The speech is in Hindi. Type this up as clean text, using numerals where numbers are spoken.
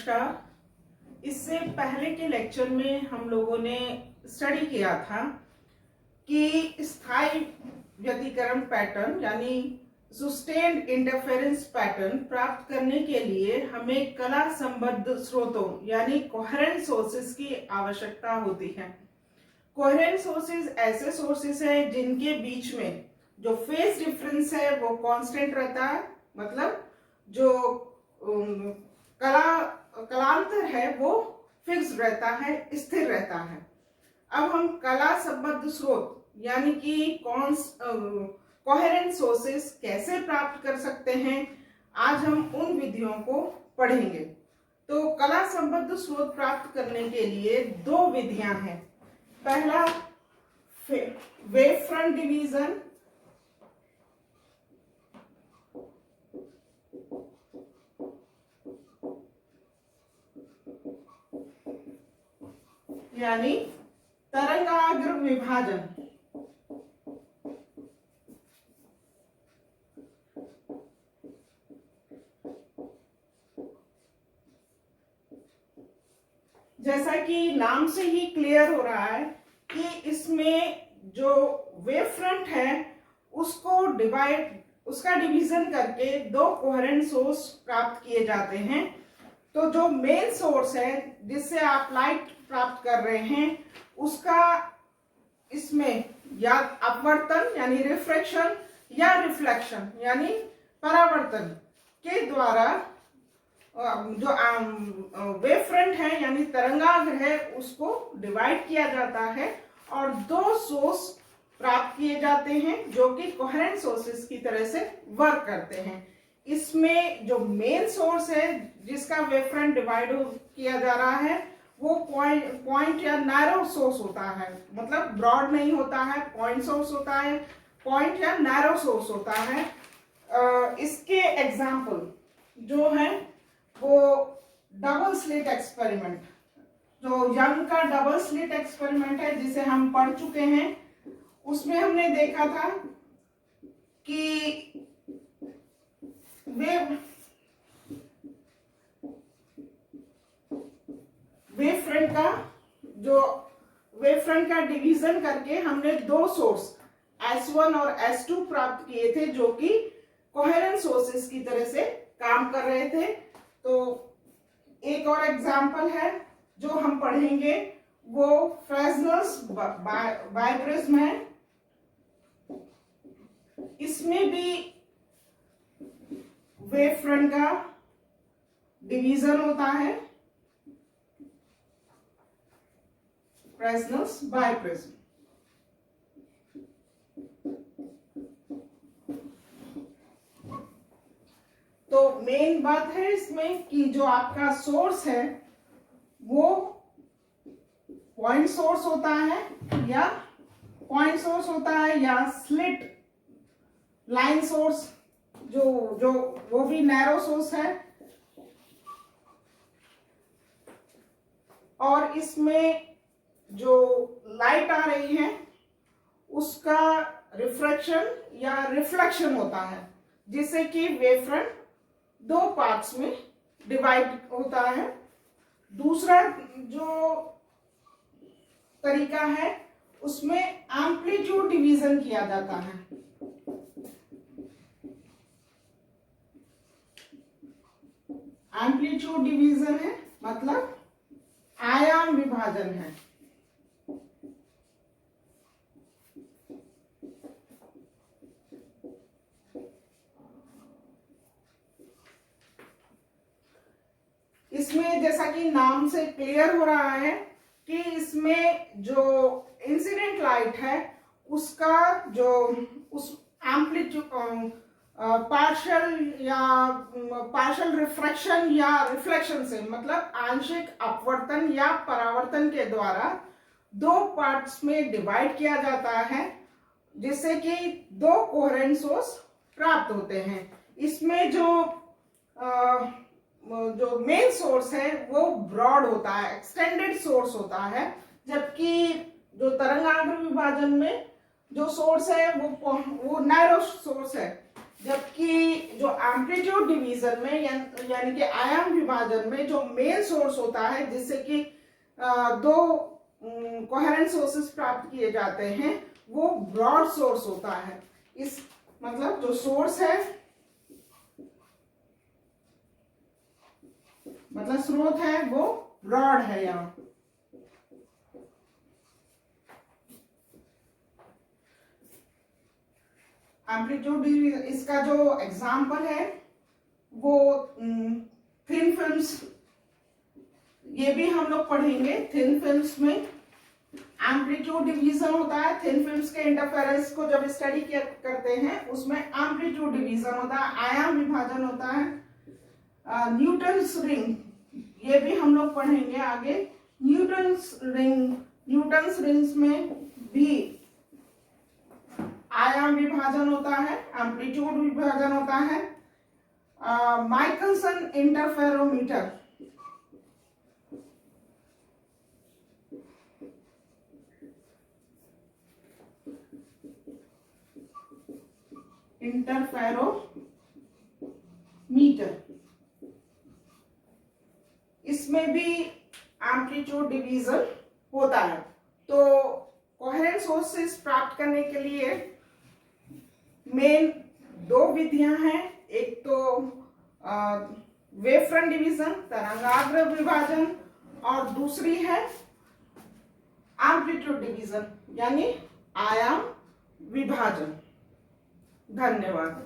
नमस्कार। इससे पहले के लेक्चर में हम लोगों ने स्टडी किया था कि स्थायी व्यतिकरण पैटर्न यानी सस्टेन्ड इंटरफेरेंस पैटर्न प्राप्त करने के लिए हमें कला संबद्ध स्रोतों यानी कोहेरेंट सोर्सेस की आवश्यकता होती है। कोहेरेंट सोर्सेस ऐसे सोर्सेस हैं जिनके बीच में जो फेज डिफरेंस है वो कांस्टेंट रहता है, मतलब जो कलांतर है वो फिक्स रहता है, स्थिर रहता है। अब हम कला संबद्ध स्रोत यानी कि कोहेरेंट सोर्सेस कैसे प्राप्त कर सकते हैं, आज हम उन विधियों को पढ़ेंगे। तो कला संबद्ध स्रोत प्राप्त करने के लिए दो विधियां हैं। पहला वेव फ्रंट डिवीजन, यानी तरंगाग्र विभाजन। जैसा कि नाम से ही क्लियर हो रहा है कि इसमें जो वेव फ्रंट है उसका डिवीजन करके दो कोहेरेंट सोर्स प्राप्त किए जाते हैं। तो जो मेन सोर्स है जिससे आप लाइट प्राप्त कर रहे हैं उसका इसमें या अपवर्तन यानी रिफ्रैक्शन या रिफ्लेक्शन यानी परावर्तन के द्वारा जो वेव फ्रंट है यानी तरंगाग्र है उसको डिवाइड किया जाता है और दो सोर्स प्राप्त किए जाते हैं जो कि कोहेरेंट सोर्सेस की तरह से वर्क करते हैं। इसमें जो मेन सोर्स है जिसका वेव फ्रंट डिवाइड किया जा रहा है वो पॉइंट या नैरो सोर्स होता है, मतलब ब्रॉड नहीं होता है, पॉइंट सोर्स होता है, पॉइंट या नैरो सोर्स होता है। इसके एग्जाम्पल जो है वो डबल स्लिट एक्सपेरिमेंट, जो यंग का डबल स्लिट एक्सपेरिमेंट है जिसे हम पढ़ चुके हैं, उसमें हमने देखा था कि वेव फ्रंट का डिवीजन करके हमने दो सोर्स S1 और S2 प्राप्त किए थे जो कि कोहेरेंट सोर्सेस की तरह से काम कर रहे थे। तो एक और एग्जांपल है जो हम पढ़ेंगे वो फ्रेस्नेल्स बाइप्रिज्म है। इसमें भी वेव फ्रंट का डिवीजन होता है, फ्रेस्नेल्स बाइप्रिज्म। तो मेन बात है इसमें कि जो आपका सोर्स है वो पॉइंट सोर्स होता है या स्लिट लाइन सोर्स जो वो भी नैरो सोर्स है, और इसमें जो लाइट आ रही है उसका रिफ्रैक्शन या रिफ्लेक्शन होता है जिससे कि वेव फ्रंट दो पार्ट्स में डिवाइड होता है। दूसरा जो तरीका है उसमें एम्पलीट्यूड डिवीजन किया जाता है। एम्पलीट्यूड डिवीजन है मतलब आयाम विभाजन है। इसमें जैसा कि नाम से क्लियर हो रहा है कि इसमें जो इंसिडेंट लाइट है उसका जो उस एम्पलीट्यूड पार्शियल रिफ्रैक्शन या रिफ्लेक्शन से, मतलब आंशिक अपवर्तन या परावर्तन के द्वारा दो पार्ट्स में डिवाइड किया जाता है जिससे कि दो कोहेरेंट सोर्स प्राप्त होते हैं। इसमें जो मेन सोर्स है वो ब्रॉड होता है, एक्सटेंडेड सोर्स होता है, जबकि जो तरंगाग्र विभाजन में जो सोर्स है वो नैरो सोर्स है जबकि जो एम्पलीट्यूड डिवीजन में यानी कि आयाम विभाजन में जो मेन सोर्स होता है जिससे कि दो कोहेरेंट सोर्सेस प्राप्त किए जाते हैं वो ब्रॉड सोर्स होता है। इस मतलब जो सोर्स है मतलब स्रोत है वो ब्रॉड है। यहाँ एम्पलीट्यूड इसका जो एग्जाम्पल है वो थिन फिल्म्स, ये भी हम लोग पढ़ेंगे। थिन फिल्म्स में एम्पलीट्यूड डिवीजन होता है। थिन फिल्म्स के इंटरफेरेंस को जब स्टडी करते हैं उसमें एम्पलीट्यूड डिवीजन होता है, आयाम विभाजन होता है। न्यूटन्स रिंग, ये भी हम लोग पढ़ेंगे आगे। न्यूटन्स रिंग्स में भी आयाम विभाजन होता है, एम्पलीट्यूड विभाजन होता है। माइकलसन इंटरफेरोमीटर, इसमें भी एम्पलीट्यूड डिवीजन होता है। तो कोहेरेंट सोर्सेस प्राप्त करने के लिए मेन दो विधियां हैं। एक तो वेव फ्रंट डिवीजन, तरंगाग्र विभाजन, और दूसरी है एम्पलीट्यूड डिवीजन यानी आयाम विभाजन। धन्यवाद।